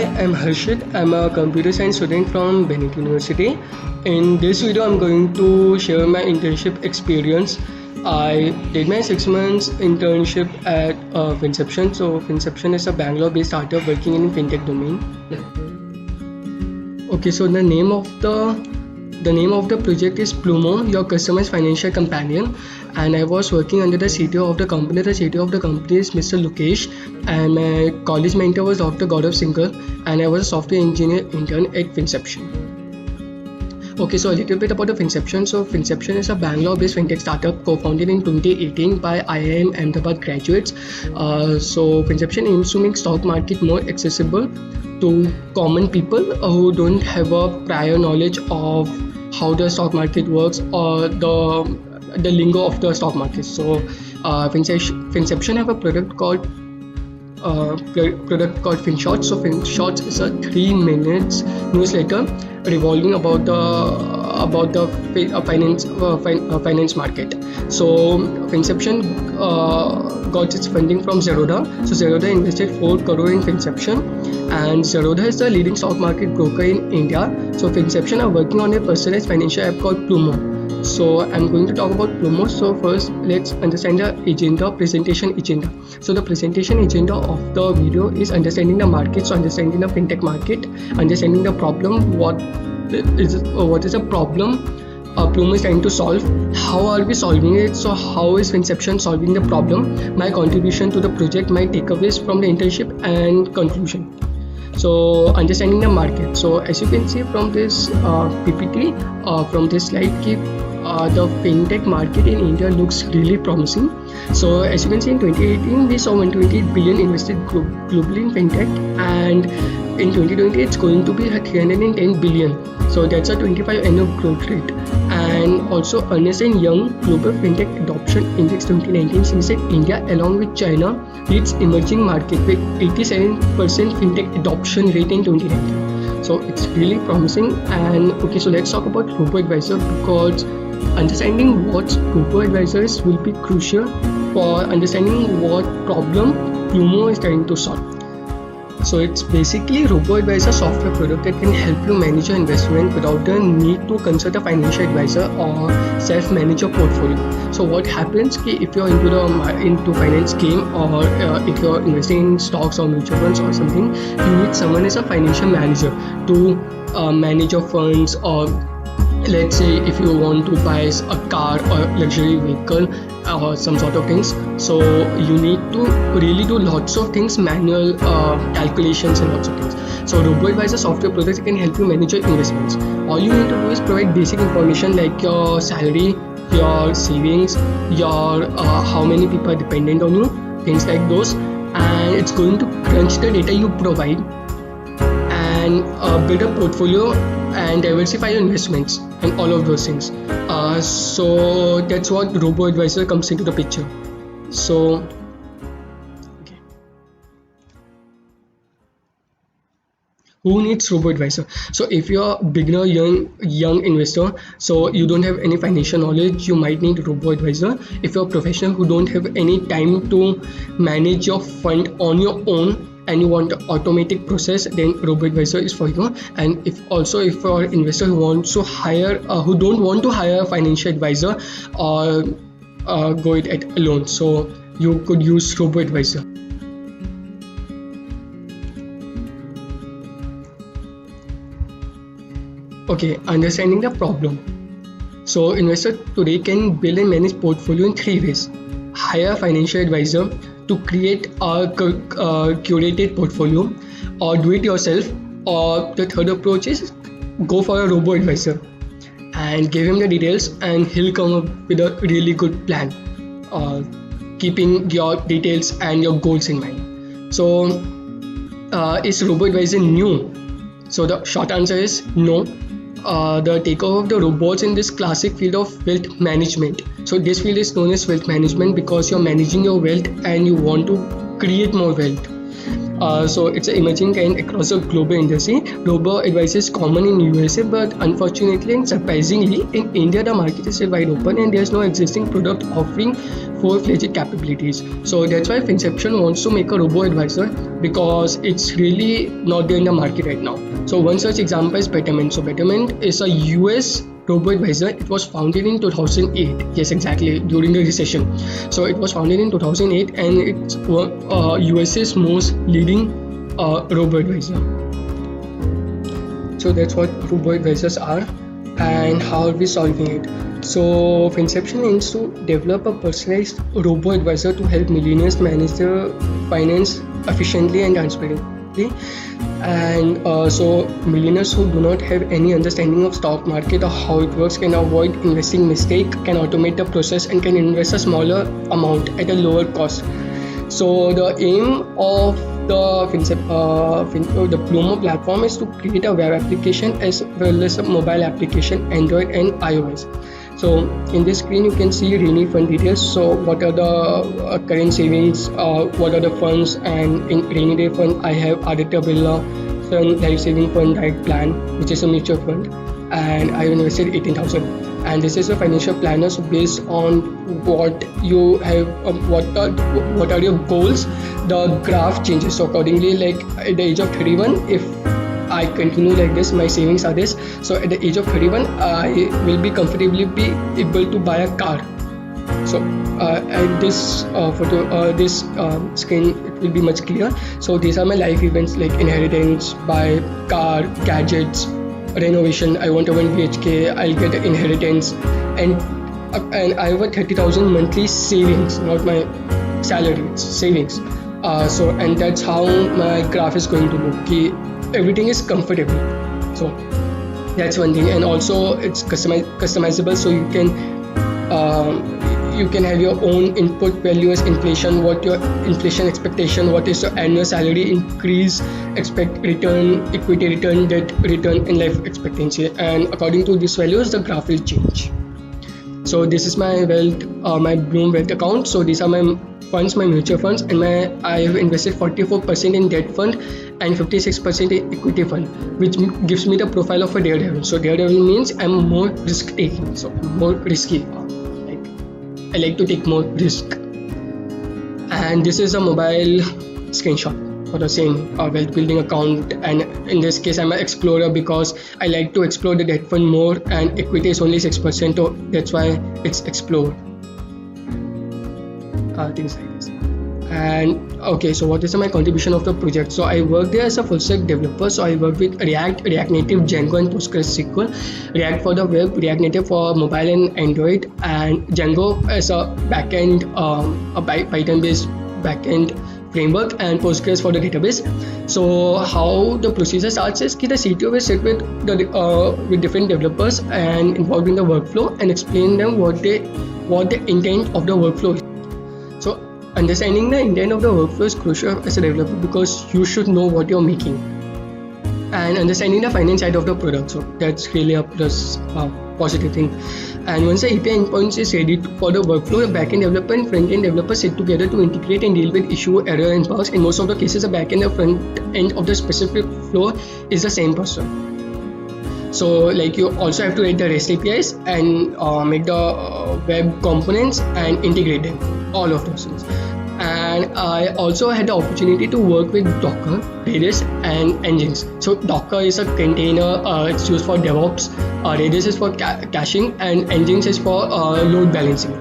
I'm Harshit. I'm a computer science student from Bennett University. In this video, I'm going to share my internship experience. I did my 6 months internship at Finception. So Finception is a Bangalore-based startup working in fintech domain. Okay, so the name of the project is Plumo, your customized financial companion, and I was working under the CTO of the company. The CTO of the company is Mr. Lukesh, and my college mentor was Dr. Gaurav Singhal, and I was a software engineer intern at Finception. Okay, so a little bit about the Finception. So Finception is a Bangalore-based fintech startup co-founded in 2018 by IIM Ahmedabad graduates. So Finception aims to make stock market more accessible to common people who don't have a prior knowledge of how the stock market works or the lingo of the stock market. So Finception have a product called FinShots. So FinShots is a 3 minutes newsletter revolving about the finance market. So Finception got its funding from Zerodha. So Zerodha invested 4 crore in Finception, and Zerodha is the leading stock market broker in India. So Finception are working on a personalized financial app called Plumo. So I'm going to talk about Plumo. So first, let's understand the presentation agenda. So the presentation agenda of the video is understanding the market, so understanding the fintech market, understanding the problem, what is the problem Plumo is trying to solve, how are we solving it, so how is Finception solving the problem, my contribution to the project, my takeaways from the internship, and conclusion. So understanding the market. So as you can see from this PPT, from this slide, the fintech market in India looks really promising. So as you can see, in 2018 we saw 128 billion invested globally in fintech, and in 2020 it's going to be 310 billion. So that's a 25 annual growth rate. And also Ernst & Young Global Fintech Adoption Index 2019 says that India along with China leads emerging market with 87% fintech adoption rate in 2019. So it's really promising. And okay, so let's talk about robo-advisor, because understanding what robo-advisor is will be crucial for understanding what problem Plumo is trying to solve. So it's basically robo-advisor software product that can help you manage your investment without the need to consult a financial advisor or self-manage your portfolio. So what happens if you're into finance game, or if you're investing in stocks or mutual funds or something, you need someone as a financial manager to manage your funds. Or let's say if you want to buy a car or luxury vehicle or some sort of things, so you need to really do lots of things, manual calculations and lots of things. So robo-advisor software products can help you manage your investments. All you need to do is provide basic information like your salary, your savings, your how many people are dependent on you, things like those, and it's going to crunch the data you provide and build a portfolio and diversify your investments and all of those things. So that's what robo-advisor comes into the picture. So okay. Who needs robo-advisor? So if you're a beginner, young investor, so you don't have any financial knowledge, you might need robo-advisor. If you're a professional who don't have any time to manage your fund on your own and you want an automatic process, then robo-advisor is for you. And if you're an investor who wants to hire, who don't want to hire a financial advisor or go it at alone, so you could use robo-advisor. Okay, understanding the problem. So investor today can build and manage portfolio in 3 ways. Hire a financial advisor to create a curated portfolio, or do it yourself, or the third approach is go for a robo-advisor and give him the details and he'll come up with a really good plan, keeping your details and your goals in mind. So is robo-advisor new? So the short answer is no. The takeover of the robots in this classic field of wealth management. So this field is known as wealth management because you're managing your wealth and you want to create more wealth. So it's an emerging trend across the global industry. Robo-advice is common in USA, but unfortunately and surprisingly, in India the market is still wide open and there's no existing product offering full-fledged capabilities. So that's why Finception wants to make a robo-advisor, because it's really not there in the market right now. So one such example is Betterment. So Betterment is a US robo-advisor. It was founded in 2008. Yes, exactly, during the recession. So it was founded in 2008 and it's US's most leading robo-advisor. So that's what robo-advisors are and how are we solving it. So Finception aims to develop a personalized robo-advisor to help millionaires manage their finance efficiently and transparently. And so millionaires who do not have any understanding of stock market or how it works can avoid investing mistake, can automate the process, and can invest a smaller amount at a lower cost. So the aim of the Plumo platform is to create a web application as well as a mobile application, Android and iOS. So in this screen you can see Rainy Fund details. So what are the current savings, what are the funds, and in Rainy Day Fund I have Aditya Birla Sun Life Saving Fund Direct Plan, which is a mutual fund, and I have invested 18,000. And this is a financial planner, so based on what you have, what are your goals, the graph changes. So accordingly, like at the age of 31, if I continue like this, my savings are this. So at the age of 31, I will be comfortably be able to buy a car. So at this screen, it will be much clearer. So these are my life events like inheritance, buy car, gadgets, renovation. I want a 1 BHK. I'll get an inheritance, and I have a 30,000 monthly savings, not my salary, it's savings. So and that's how my graph is going to look. Everything is comfortable. So that's one thing, and also it's customizable, so you can have your own input value as inflation, what your inflation expectation, what is your annual salary increase, expect return, equity return, debt return, and life expectancy, and according to these values the graph will change. So this is my wealth, my Bloom Wealth account. So these are my funds, my mutual funds, and I have invested 44% in debt fund and 56% in equity fund, which gives me the profile of a daredevil. So daredevil means I'm more risk taking, so I'm more risky. I like to take more risk. And this is a mobile screenshot for the same wealth building account, and in this case I'm an explorer because I like to explore the debt fund more, and equity is only 6%, so that's why it's explore, things like this. And okay, so what is my contribution of the project? So I work there as a full stack developer. So I work with React Native, Django, and PostgreSQL. React for the web, React Native for mobile and Android, and Django as a backend, a Python based backend framework, and Postgres for the database. So how the procedure starts is the CTO will sit with different developers and involved in the workflow and explain them what the intent of the workflow is. So understanding the intent of the workflow is crucial as a developer because you should know what you're making, and understanding the finance side of the product. So that's really a plus positive thing. And once the API endpoint is ready for the workflow, the backend developer and front-end developer sit together to integrate and deal with issue, error, and bugs. In most of the cases, the backend and front end of the specific flow is the same person. So like you also have to write the REST APIs and make the web components and integrate them, all of those things. And I also had the opportunity to work with Docker, Redis, and Nginx. So Docker is a container, it's used for DevOps, Redis is for caching, and Nginx is for load balancing.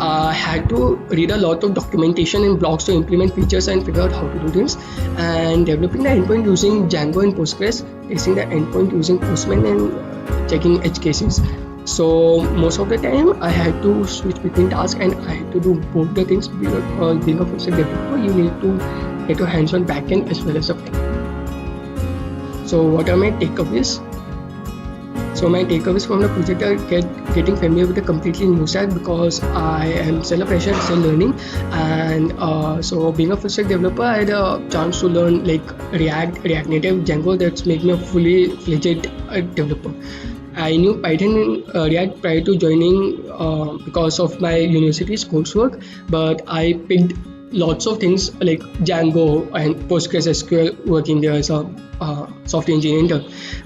I had to read a lot of documentation and blogs to implement features and figure out how to do things, and developing the endpoint using Django and Postgres, testing the endpoint using Postman, and checking edge cases. So most of the time I had to switch between tasks and I had to do both the things. Being a full stack developer, you need to get your hands on backend as well as the front. So what are my takeaways? So my takeaways from the project are getting familiar with a completely new stack because I am still a fresher, still learning, and so being a full stack developer, I had a chance to learn like React Native, Django. That's made me a fully fledged developer. I knew Python and React prior to joining because of my university's coursework, but I picked lots of things like Django and PostgreSQL working there as a software engineer.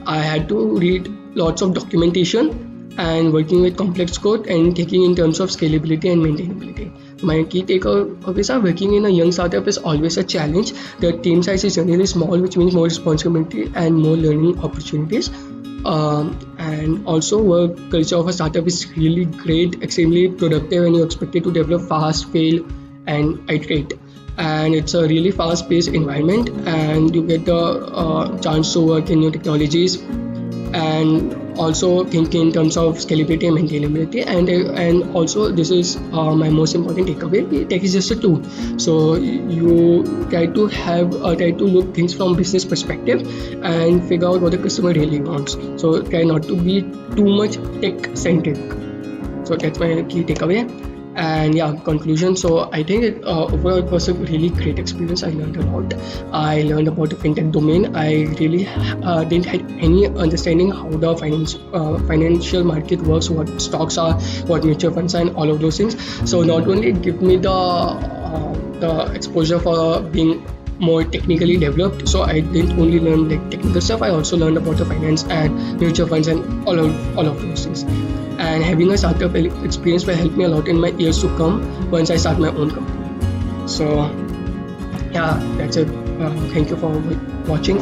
I had to read lots of documentation and working with complex code and taking in terms of scalability and maintainability. My key takeaways are working in a young startup is always a challenge. The team size is generally small, which means more responsibility and more learning opportunities. And also work culture of a startup is really great, extremely productive, and you're expected to develop fast, fail, and iterate. And it's a really fast-paced environment, and you get the chance to work in new technologies, and also think in terms of scalability and maintainability. And also this is my most important takeaway: tech is just a tool. So you try to look things from business perspective and figure out what the customer really wants. So try not to be too much tech centric. So that's my key takeaway. And yeah, conclusion. So I think overall it was a really great experience. I learned a lot. I learned about the fintech domain. I really didn't have any understanding how the financial market works, what stocks are, what mutual funds are, and all of those things. So not only it gave me the exposure for being more technically developed, so I didn't only learn like technical stuff, I also learned about the finance and mutual funds and all of those things. And having a startup experience will help me a lot in my years to come once I start my own company. So yeah, that's it. Thank you for watching.